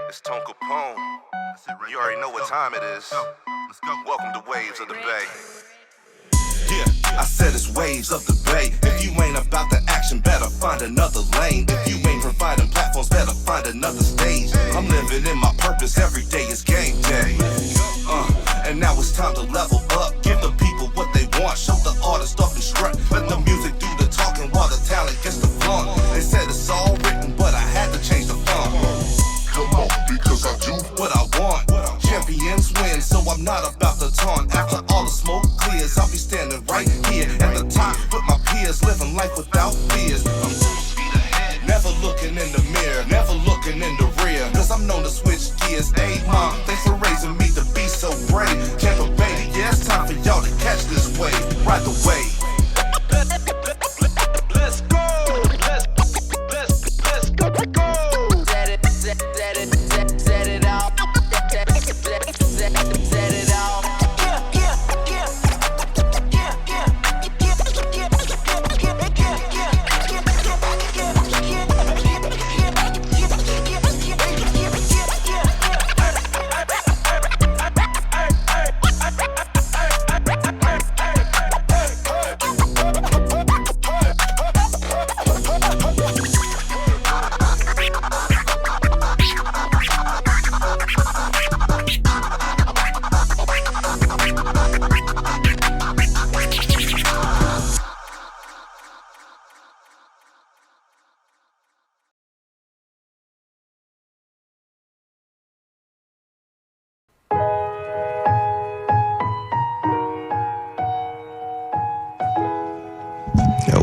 It's Tone Capone. You already know what time it is. Let's go. Welcome to Waves of the Bay. Yeah, I said it's waves of the bay. If you ain't about the action, better find another lane. If you ain't providing platforms, better find another stage. I'm living in my purpose, every day is game day. And now it's time to level up. Give the people what they want, show the artist off and strut. Let the music do the talking while the talent gets the fun. They said it's all written, but I had to change the fun. Come on, because I do what I want. Champions win, so I'm not about to taunt. After all the smoke clears, I'll be standing right here at the top with my peers, living life without fears. I'm full speed ahead, never looking in the mirror, never looking in the rear, cause I'm known to switch gears. Hey mom, thanks for raising me to be so brave. Tampa Bay, yeah, it's time for y'all to catch this wave. Ride the wave. Let's go. Let's go. Set it off.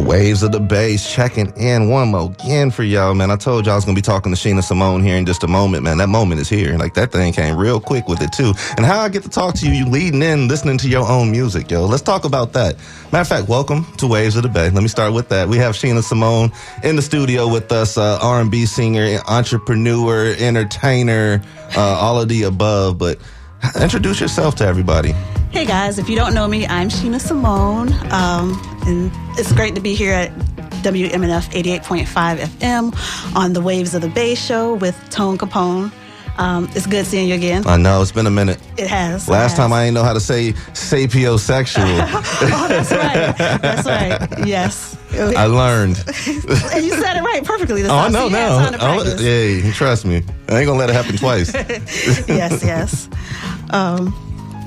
Waves of the Bass checking in one more again for y'all, man. I told y'all I was going to be talking to Shena Samone here in just a moment, man. That moment is here. Like, that thing came real quick with it, too. And how I get to talk to you, you leading in, listening to your own music, yo. Let's talk about that. Matter of fact, welcome to Waves of the Bay. Let me start with that. We have Shena Samone in the studio with us, R&B singer, entrepreneur, entertainer, all of the above. But introduce yourself to everybody. Hey guys, if you don't know me, I'm Shena Samone, and it's great to be here at WMNF 88.5 FM on the Waves of the Bay show with Tone Capone. It's good seeing you again. I know, it's been a minute. It has. Last time I didn't know how to say sapiosexual. Oh, that's right. That's right. Yes. I learned. And you said it right perfectly. I know now. Yeah, trust me. I ain't gonna let it happen twice. Yes.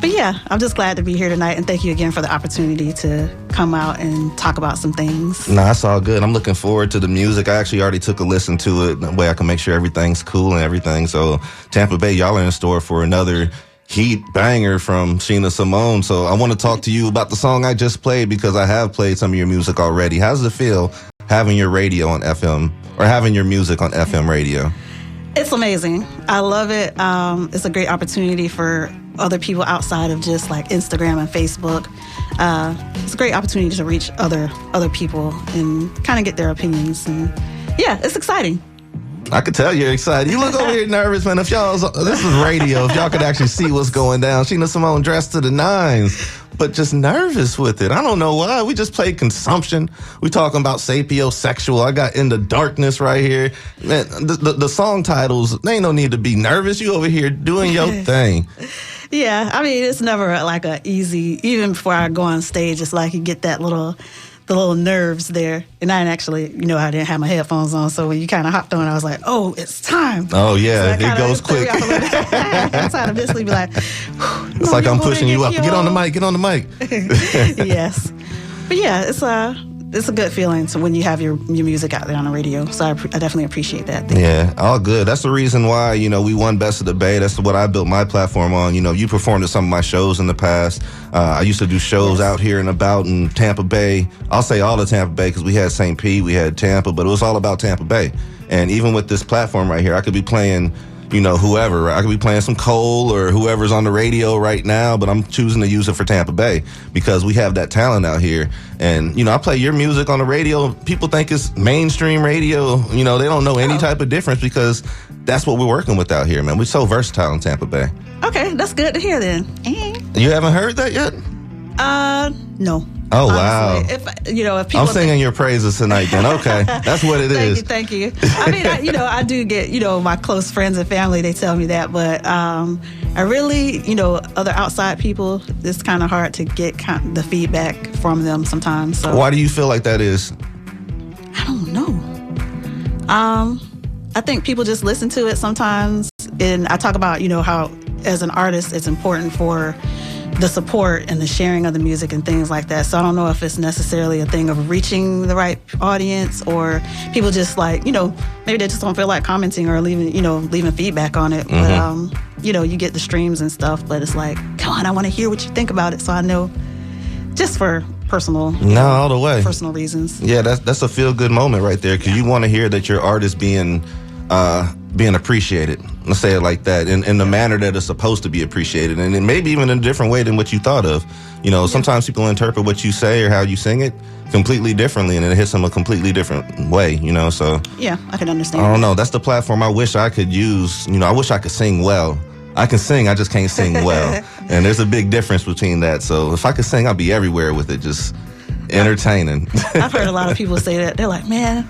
But yeah, I'm just glad to be here tonight, and thank you again for the opportunity to come out and talk about some things. Nah, it's all good. I'm looking forward to the music. I actually already took a listen to it, that way I can make sure everything's cool and everything. So Tampa Bay, y'all are in store for another heat banger from Shena Samone. So I want to talk to you about the song I just played, because I have played some of your music already. How does it feel having your radio on FM, or having your music on FM radio? It's amazing. I love it. It's a great opportunity for other people outside of just like Instagram and Facebook. It's a great opportunity to reach other people and kind of get their opinions. And yeah, it's exciting. I could tell you're excited. You look over here nervous, man. This is radio. If y'all could actually see what's going down. Shena Samone dressed to the nines, but just nervous with it. I don't know why. We just played Consumption. We talking about sapiosexual. I got In the Darkness right here. Man, the song titles, they ain't no need to be nervous. You over here doing your thing. Yeah, I mean, it's never like a easy, even before I go on stage, it's like you get the little nerves there. And I actually, I didn't have my headphones on, so when you kind of hopped on, I was like, oh, it's time. Oh, yeah, so it goes quick. I try to basically be like, it's like I'm pushing you up. Get on the mic. Yes. But yeah, it's a good feeling when you have your music out there on the radio. So I definitely appreciate that. Yeah, all good. That's the reason why, we won Best of the Bay. That's what I built my platform on. You performed at some of my shows in the past. I used to do shows out here and about in Tampa Bay. I'll say all of Tampa Bay, because we had St. Pete, we had Tampa, but it was all about Tampa Bay. And even with this platform right here, I could be playing whoever. I could be playing some Cole or whoever's on the radio right now, but I'm choosing to use it for Tampa Bay because we have that talent out here. And, I play your music on the radio. People think it's mainstream radio. They don't know any type of difference, because that's what we're working with out here, man. We're so versatile in Tampa Bay. Okay, that's good to hear then. You haven't heard that yet? No. Oh, wow. If people, I'm singing your praises tonight then. Okay. That's what it is. Thank you. I mean, I do get, my close friends and family, they tell me that, but I really, other outside people, it's kind of hard to get the feedback from them sometimes. So why do you feel like that is? I don't know. I think people just listen to it sometimes. And I talk about, how as an artist, it's important for the support and the sharing of the music and things like that. So I don't know if it's necessarily a thing of reaching the right audience, or people just like, maybe they just don't feel like commenting or leaving feedback on it. Mm-hmm. But, you get the streams and stuff, but it's like, come on, I want to hear what you think about it. So I know, just for personal, all the way. personal reasons. Yeah, that's a feel good moment right there, because you want to hear that your art is being appreciated. Let's say it like that, in the manner that it's supposed to be appreciated, and then maybe even in a different way than what you thought of. Sometimes people interpret what you say or how you sing it completely differently, and it hits them a completely different way. So yeah, I can understand. I don't know. That's the platform I wish I could use. I wish I could sing well. I can sing, I just can't sing well, and there's a big difference between that. So if I could sing, I'd be everywhere with it, just entertaining. I've heard a lot of people say that. They're like, man,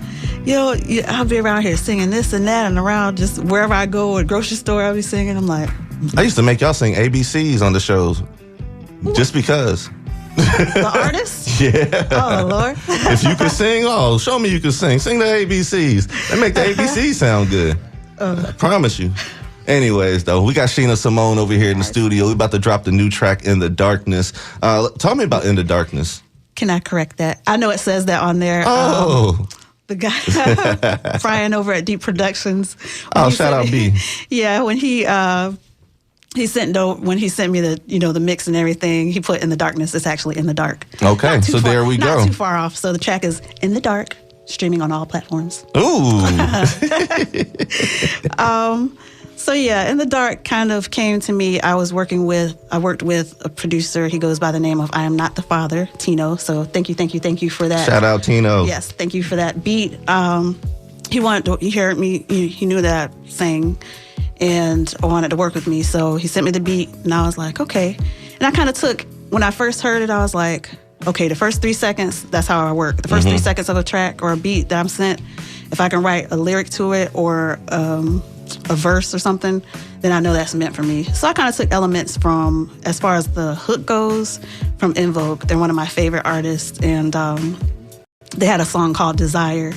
I'll be around here singing this and that, and around just wherever I go, at grocery store, I'll be singing. I'm like, I used to make y'all sing ABCs on the shows, just because. The artist? Yeah. Oh, Lord. If you could sing, show me you can sing. Sing the ABCs. They make the ABCs sound good. I promise you. Anyways, though, we got Shena Samone over here in the studio. We're about to drop the new track, In the Darkness. Tell me about In the Darkness. Can I correct that? I know it says that on there. Oh. The guy, Brian over at Deep Productions. Shout out B. Yeah, when he sent me the mix and everything, he put In the Darkness. It's actually In the Dark. Okay, so there we go. Not too far off. So the track is In the Dark, streaming on all platforms. Ooh. So yeah, In the Dark kind of came to me. I worked with a producer. He goes by the name of I Am Not the Father, Tino. So thank you for that. Shout out Tino. Yes, thank you for that beat. He heard me. He knew that I sang and wanted to work with me. So he sent me the beat, and I was like, okay. And I kind of when I first heard it, I was like, okay, the first 3 seconds, that's how I work. The first 3 seconds of a track or a beat that I'm sent, if I can write a lyric to it or a verse or something, then I know that's meant for me. So I kind of took elements from, as far as the hook goes, from En Vogue. They're one of my favorite artists, and they had a song called Desire.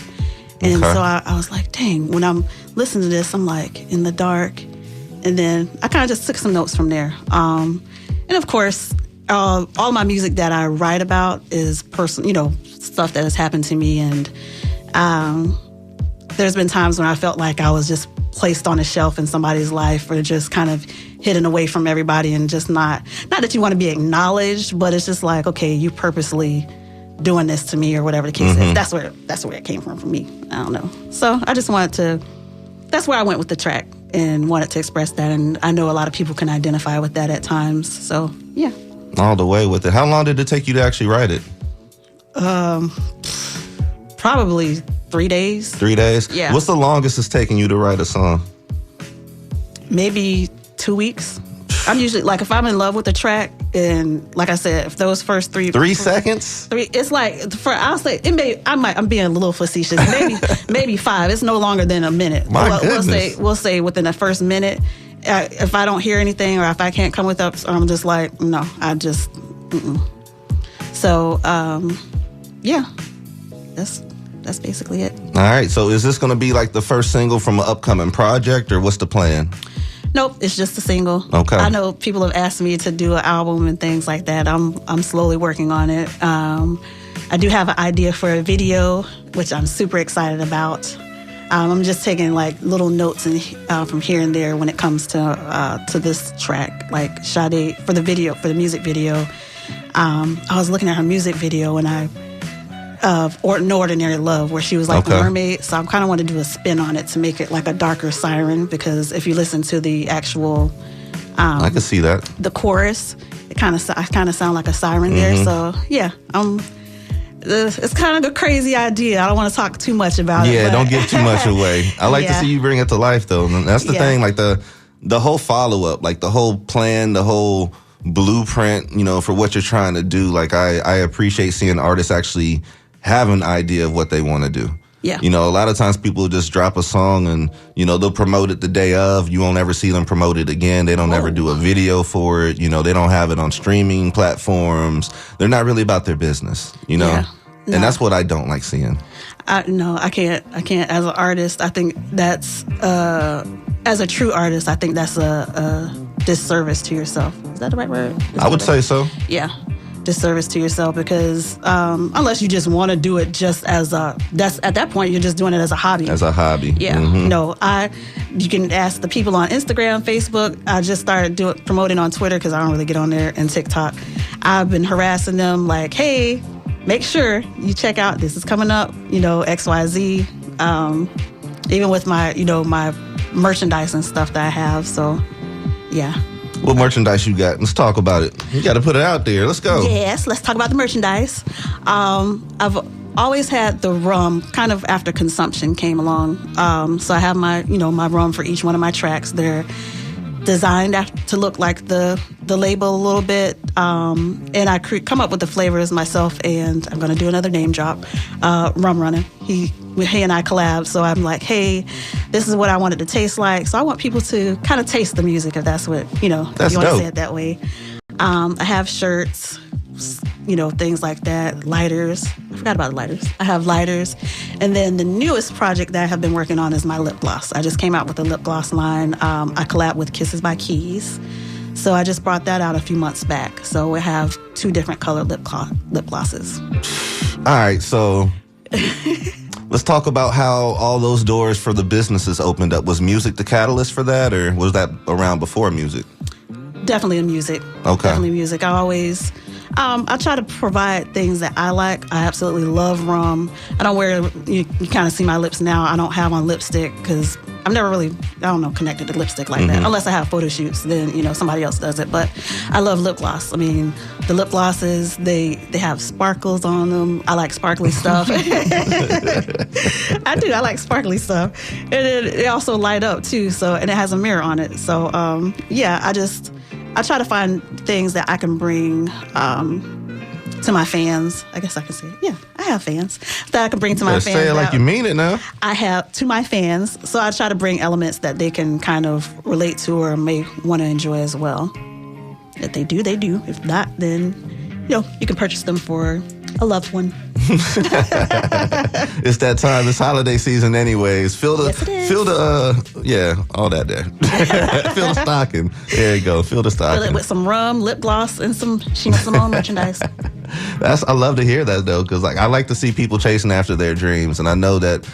And so I was like, dang, when I'm listening to this, I'm like, In the Dark. And then I kind of just took some notes from there. And of course, all my music that I write about is personal, stuff that has happened to me. And there's been times when I felt like I was just placed on a shelf in somebody's life, or just kind of hidden away from everybody, and just not that you want to be acknowledged, but it's just like, okay, you purposely doing this to me, or whatever the case is. That's where it came from for me. I don't know. So I just that's where I went with the track and wanted to express that. And I know a lot of people can identify with that at times. So yeah. All the way with it. How long did it take you to actually write it? Probably 3 days. 3 days? Yeah. What's the longest it's taken you to write a song? Maybe 2 weeks. I'm usually, like, if I'm in love with a track, and like I said, if those first 3 seconds? It's like, I'll say, I'm being a little facetious. Maybe 5. It's no longer than a minute. We'll say within the first minute, if I don't hear anything, or if I can't come with up, I'm just like, no, So, yeah, that's basically it. All right. So is this going to be like the first single from an upcoming project, or what's the plan? Nope, it's just a single. Okay. I know people have asked me to do an album and things like that. I'm slowly working on it. I do have an idea for a video, which I'm super excited about. I'm just taking like little notes from here and there when it comes to this track, like Sade for the music video. I was looking at her music video, and No Ordinary Love, where she was like a mermaid. So I kind of want to do a spin on it to make it like a darker siren, because if you listen to the actual, I can see that, the chorus, I kind of sound like a siren there. So yeah, it's kind of a crazy idea. I don't want to talk too much about it. Yeah, don't give too much away. I like to see you bring it to life, though. And that's the thing, like the whole follow up, like the whole plan, the whole blueprint, for what you're trying to do. Like I appreciate seeing artists actually have an idea of what they want to do. Yeah. A lot of times people just drop a song and, they'll promote it the day of. You won't ever see them promote it again. They don't ever do a video for it. They don't have it on streaming platforms. They're not really about their business, Yeah. No. And that's what I don't like seeing. No, I can't. As an artist, I think that's, as a true artist, I think that's a disservice to yourself. Is that the right word? I would say so. Yeah. Disservice to yourself because unless you just want to do it just as that's at that point you're just doing it as a hobby. As a hobby. Yeah. Mm-hmm. No, you can ask the people on Instagram, Facebook. I just started promoting on Twitter because I don't really get on there, and TikTok. I've been harassing them like, hey, make sure you check out, this is coming up, XYZ. Even with my, my merchandise and stuff that I have. So, yeah. What merchandise you got? Let's talk about it. You got to put it out there. Let's go. Yes, let's talk about the merchandise. I've always had the rum kind of after consumption came along. So I have my, my rum for each one of my tracks. They're designed to look like the label a little bit. And I come up with the flavors myself, and I'm going to do another name drop. Rum Runner. He and I collab, so I'm like, hey, this is what I want it to taste like. So I want people to kind of taste the music, if that's what, if you want to say it that way. I have shirts, things like that, lighters. I forgot about the lighters. I have lighters. And then the newest project that I have been working on is my lip gloss. I just came out with a lip gloss line. I collab with Kisses by Keys. So I just brought that out a few months back. So we have 2 different colored lip glosses. All right, so let's talk about how all those doors for the businesses opened up. Was music the catalyst for that, or was that around before music? Definitely music. Okay. Definitely music. I always, I try to provide things that I like. I absolutely love rum. I don't wear, you kind of see my lips now. I don't have on lipstick because I've never really, connected to lipstick like that. Unless I have photo shoots, then, somebody else does it. But I love lip gloss. I mean, the lip glosses, they have sparkles on them. I like sparkly stuff. I do. I like sparkly stuff. And it also light up too. So, and it has a mirror on it. So, I try to find things that I can bring to my fans. I guess I can say it. Yeah, I have fans that I can bring to my fans. Say it like you mean it now. I have to my fans. So I try to bring elements that they can kind of relate to or may want to enjoy as well. If they do, they do. If not, then, you can purchase them for a loved one. It's that time. It's holiday season anyways. All that there. Fill the stocking. There you go. Fill the stocking. Fill it with some rum, lip gloss, and some Shena Samone merchandise. I love to hear that though, because I like to see people chasing after their dreams, and I know that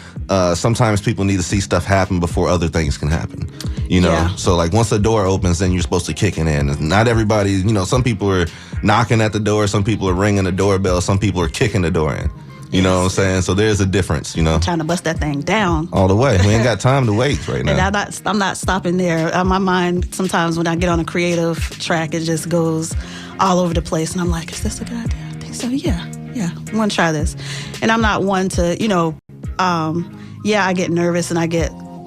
sometimes people need to see stuff happen before other things can happen. Yeah. So once the door opens, then you're supposed to kick it in. Not everybody, some people are knocking at the door, some people are ringing the doorbell, some people are kicking the door in. You know what I'm saying? So there's a difference, Trying to bust that thing down. All the way. We ain't got time to wait right now. And I'm not stopping there. My mind, sometimes when I get on a creative track, it just goes all over the place. And I'm like, is this a good idea? I think so. Yeah. I want to try this. And I'm not one to, I get nervous and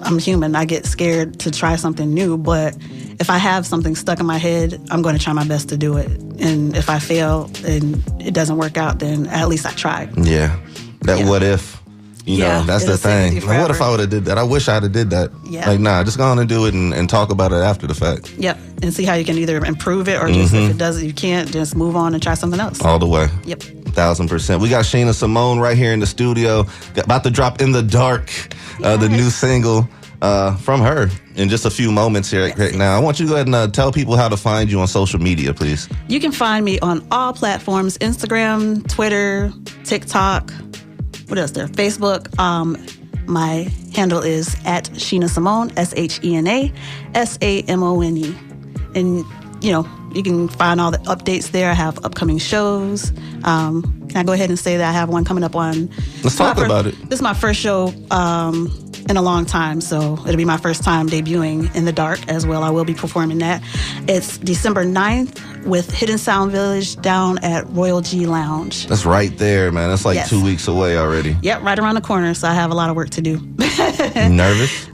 I'm human. I get scared to try something new. But if I have something stuck in my head, I'm going to try my best to do it. And if I fail and it doesn't work out, then at least I tried. Yeah. What if? That's the thing. What if I would have did that? I wish I'd have did that. Yeah. Just go on and do it and talk about it after the fact. Yep. And see how you can either improve it or just if it doesn't, you can't, just move on and try something else. All the way. Yep. 1000%. We got Shena Samone right here in the studio. About to drop In the Dark, the new single from her in just a few moments here right now. I want you to go ahead and tell people how to find you on social media, please. You can find me on all platforms: Instagram, Twitter, TikTok. What else there? Facebook. My handle is at Shena Samone, SHENA SAMONE. And, you can find all the updates there. I have upcoming shows. Can I go ahead and say that I have one coming up on... Let's talk about it. This is my first show in a long time, so it'll be my first time debuting In the Dark as well. I will be performing that. It's December 9th with Hidden Sound Village down at Royal G Lounge. That's right there, man. That's like 2 weeks away already. Yep, right around the corner, so I have a lot of work to do. Nervous?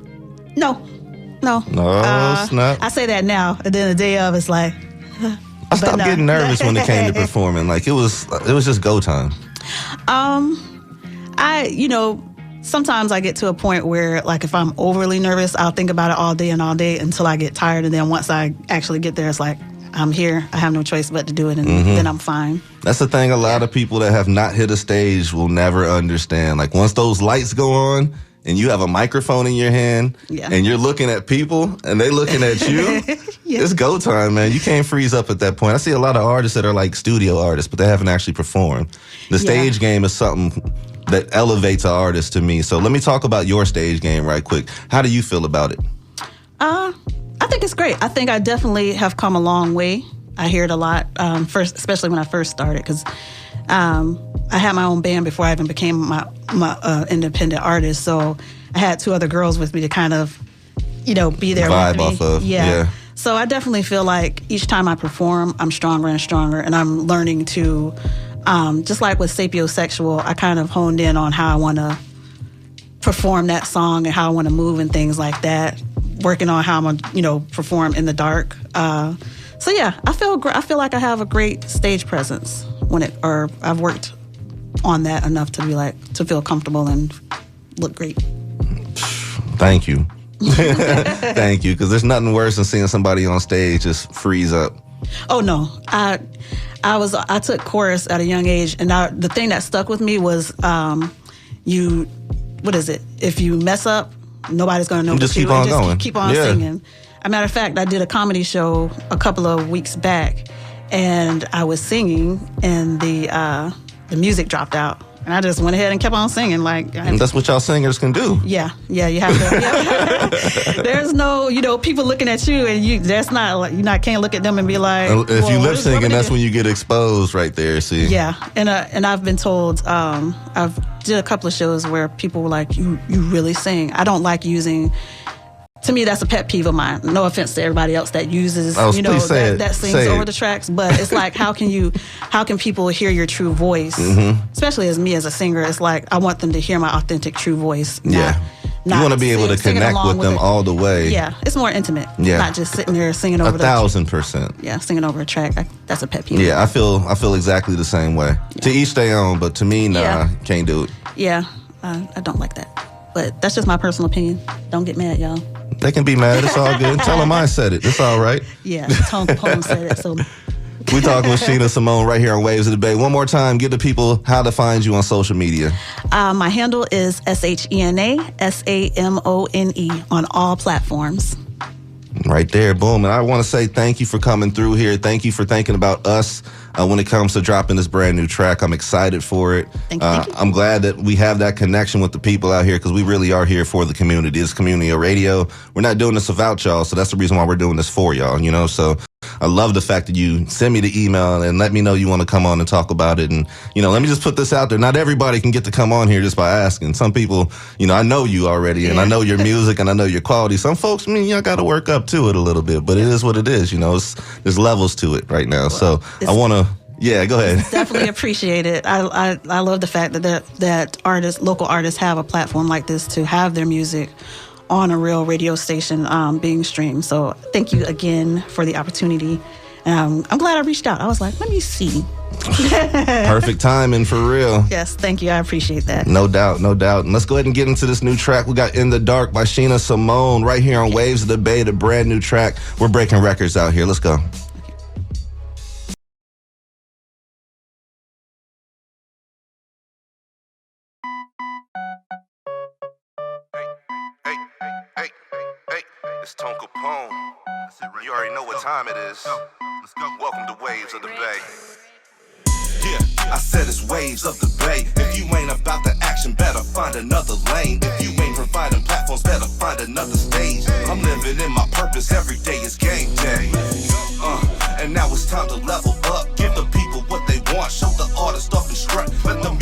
No. No, snap. I say that now, and then the day of, it's like... I stop getting nervous when it came to performing? Like it was just go time. Sometimes I get to a point where, like, if I'm overly nervous, I'll think about it all day until I get tired. And then once I actually get there, it's like, I'm here. I have no choice but to do it, and then I'm fine. That's the thing a lot of people that have not hit a stage will never understand. Like, once those lights go on and you have a microphone in your hand and you're looking at people and they looking at you, it's go time, man. You can't freeze up at that point. I see a lot of artists that are like studio artists, but they haven't actually performed. The stage game is something that elevates an artist to me. So let me talk about your stage game right quick. How do you feel about it? I think it's great. I think I definitely have come a long way. I hear it a lot, especially when I first started, because I had my own band before I even became my independent artist. So I had two other girls with me to kind of, be there vibe with me. Off of. Yeah. So I definitely feel like each time I perform, I'm stronger and stronger, and I'm learning to, just like with Sapiosexual, I kind of honed in on how I want to perform that song and how I want to move and things like that. Working on how I'm gonna, perform in the dark. So yeah, I feel like I have a great stage presence or I've worked on that enough to be like to feel comfortable and look great. Thank you. Thank you, because there's nothing worse than seeing somebody on stage just freeze up. Oh no, I took chorus at a young age, and the thing that stuck with me was if you mess up, nobody's gonna know. Just keep on going. Keep on singing. As a matter of fact, I did a comedy show a couple of weeks back, and I was singing, and the music dropped out, and I just went ahead and kept on singing. And that's what y'all singers can do. Yeah, you have to. Yeah. There's no, people looking at you, and can't look at them and be like. If you lip syncing, that's when you get exposed right there. See. Yeah, and I've been told I've did a couple of shows where people were like, you really sing. I don't like using. To me, that's a pet peeve of mine. No offense to everybody else that uses, that sings over the tracks. But it's like, how can people hear your true voice? Especially as me as a singer, it's like I want them to hear my authentic true voice. You want to be able to connect with them all the way. Yeah, it's more intimate. Yeah, not just sitting there singing over 1,000%. Yeah, singing over a track. That's a pet peeve. Yeah, I feel exactly the same way. Yeah. To each their own, but to me, can't do it. Yeah, I don't like that. But that's just my personal opinion. Don't get mad, y'all. They can be mad. It's all good. Tell them I said it. It's all right. Yeah, Tone Capone said it. So we talking with Shena Samone right here on Waves of the Bay. One more time, give the people how to find you on social media. My handle is SHENA SAMONE on all platforms. Right there, boom. And I want to say thank you for coming through here. Thank you for thinking about us when it comes to dropping this brand new track. I'm excited for it. Thank you. I'm glad that we have that connection with the people out here, because we really are here for the community. It's community radio. We're not doing this without y'all, so that's the reason why we're doing this for y'all, So I love the fact that you send me the email and let me know you want to come on and talk about it. And, let me just put this out there. Not everybody can get to come on here just by asking. Some people, I know you already, and I know your music and I know your quality. Some folks, y'all got to work up to it a little bit, but it is what it is. There's levels to it right now. Well, so I want to. Yeah, go ahead. Definitely appreciate it. I love the fact that local artists have a platform like this to have their music on a real radio station being streamed. So thank you again for the opportunity. I'm glad I reached out. I was like, let me see. Perfect timing, for real. Yes, thank you. I appreciate that. No doubt. And let's go ahead and get into this new track. We got In the Dark by Shena Samone right here on Waves of the Bay, the brand new track. We're breaking records out here. Let's go. It's Tone Capone. You already know what time it is. Let's go. Welcome to Waves of the Bay. Yeah, I said it's Waves of the Bay. If you ain't about the action, better find another lane. If you ain't providing platforms, better find another stage. I'm living in my purpose, every day is game day. And now it's time to level up. Give the people what they want, show the artist off and strut. Let them